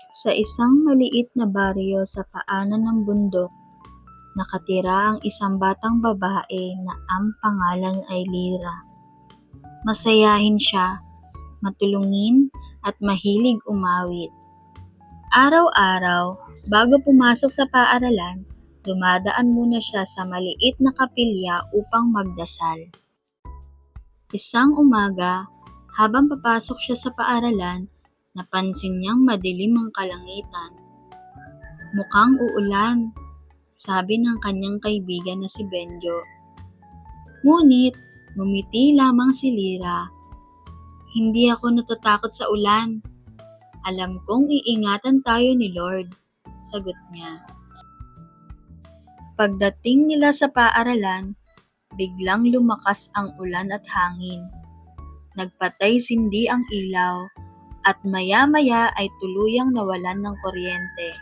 Sa isang maliit na baryo sa paanan ng bundok, nakatira ang isang batang babae na ang pangalan ay Lyra. Masayahin siya, matulungin at mahilig umawit. Araw-araw, bago pumasok sa paaralan, dumadaan muna siya sa maliit na kapilya upang magdasal. Isang umaga, habang papasok siya sa paaralan, napansin niyang madilim ang kalangitan. Mukhang uulan, sabi ng kanyang kaibigan na si Benjo. Ngunit, ngumiti lamang si Lyra. Hindi ako natatakot sa ulan. Alam kong iingatan tayo ni Lord, sagot niya. Pagdating nila sa paaralan, biglang lumakas ang ulan at hangin. Nagpatay-sindi ang ilaw at maya-maya ay tuluyang nawalan ng kuryente.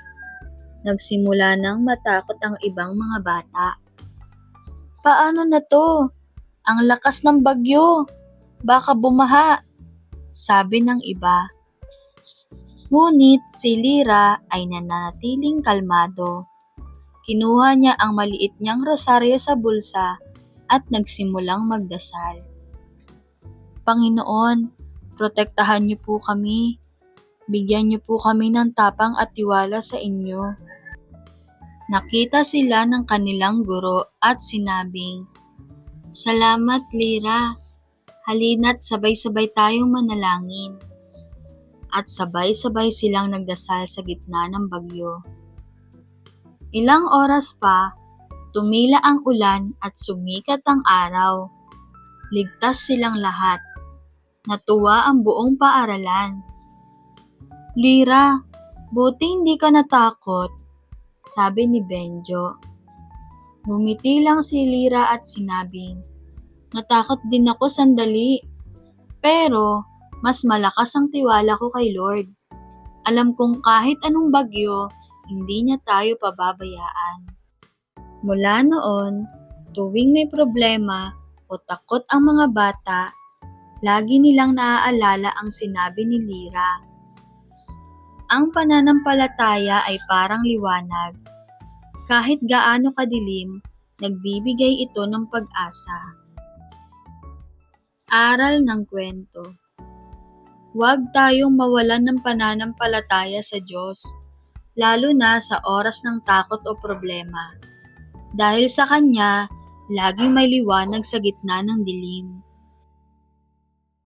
Nagsimula nang matakot ang ibang mga bata. Paano na to? Ang lakas ng bagyo! Baka bumaha! Sabi ng iba. Ngunit si Lyra ay nananatiling kalmado. Kinuha niya ang maliit niyang rosaryo sa bulsa at nagsimulang magdasal. Panginoon, protektahan niyo po kami. Bigyan niyo po kami ng tapang at tiwala sa inyo. Nakita sila ng kanilang guro at sinabing, Salamat, Lyra. Halina't sabay-sabay tayong manalangin. At sabay-sabay silang nagdasal sa gitna ng bagyo. Ilang oras pa, tumila ang ulan at sumikat ang araw. Ligtas silang lahat. Natuwa ang buong paaralan. Lyra, buti hindi ka natakot, sabi ni Benjo. Ngumiti lang si Lyra at sinabing, natakot din ako sandali, pero mas malakas ang tiwala ko kay Lord. Alam kong kahit anong bagyo, hindi niya tayo pababayaan. Mula noon, tuwing may problema o takot ang mga bata, lagi nilang naaalala ang sinabi ni Lyra. Ang pananampalataya ay parang liwanag. Kahit gaano kadilim, nagbibigay ito ng pag-asa. Aral ng kwento. Huwag tayong mawalan ng pananampalataya sa Diyos, lalo na sa oras ng takot o problema. Dahil sa Kanya, laging may liwanag sa gitna ng dilim.